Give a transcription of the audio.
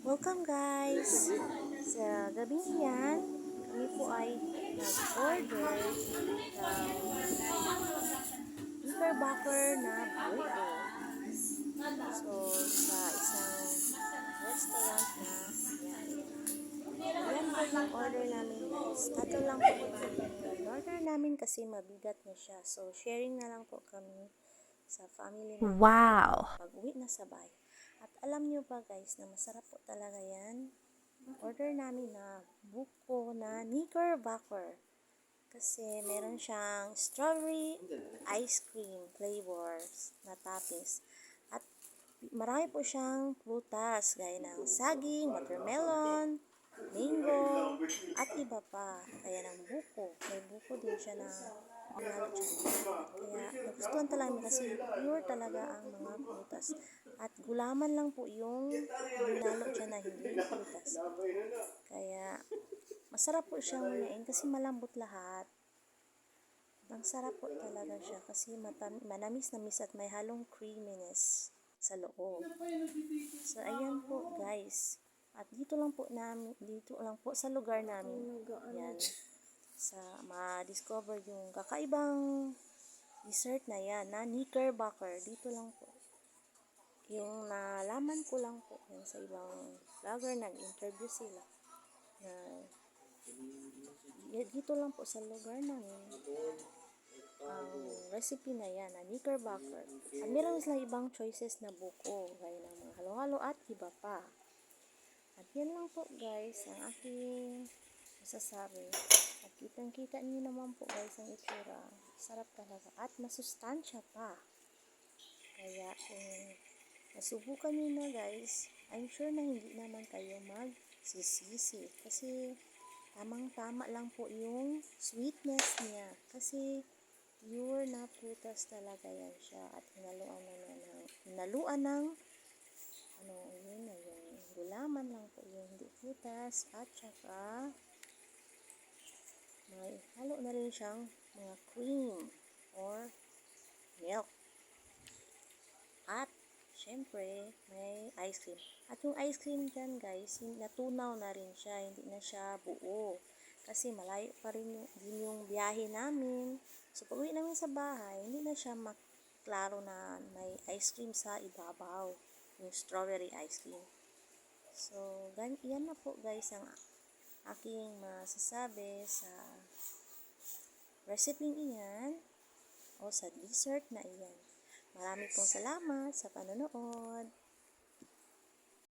Welcome guys! Sa gabi yan, kami po ay nag-order ng knickerbocker na buko. So, sa isang restaurant na yan. Yan po yung order namin guys. Tatlo lang po yung order namin kasi mabigat na siya. So, sharing na lang po kami sa family namin. Wow! Pag-uwi na sa bahay. At alam nyo ba guys na masarap po talaga yan. Order namin na buko na knickerbocker. Kasi meron siyang strawberry ice cream flavors na toppings. At marami po siyang prutas gaya ng saging, watermelon, mango, at iba pa. Kaya ng buko. May buko din siya na binalot siya. Kaya nagustuhan talaga kasi pure talaga ang mga prutas. At gulaman lang po yung binalot siya na hindi prutas. Kaya masarap po siyang ngayon kasi malambot lahat. Ang sarap po talaga siya kasi manamis-namis at may halong creaminess sa loob. So ayan po guys. At dito lang po sa lugar namin. Yan. Sa ma-discover yung kakaibang dessert na yan na knickerbocker. Dito lang po. Yung nalaman ko lang po yan sa ibang vlogger, nag-interview sila na dito lang po sa lugar namin ang recipe na yan na knickerbocker. At meron sila ibang choices na buko gaya ng mga halo-halo at iba pa. At yan lang po guys ang aking masasabi. At kitang-kita niyo naman po guys ang itsura. Sarap talaga at masustansya pa. Kaya nasubukan niyo na guys, I'm sure na hindi naman kayo magsisisi. Kasi tamang-tama lang po yung sweetness niya. Kasi pure na prutas talaga yan siya. At hinaluan ng yun na yung gulaman lang po yung hindi prutas. At saka may halo na rin siyang mga cream or milk. At syempre, may ice cream. At yung ice cream dyan guys, natunaw na rin siya, hindi na siya buo. Kasi malayo pa rin din yung biyahe namin. So pag uwi namin sa bahay, hindi na siya maklaro na may ice cream sa ibabaw. Yung strawberry ice cream. So, yan na po guys ang aking masasabi sa recipe iyan o sa dessert na iyan. Marami pong salamat sa panonood.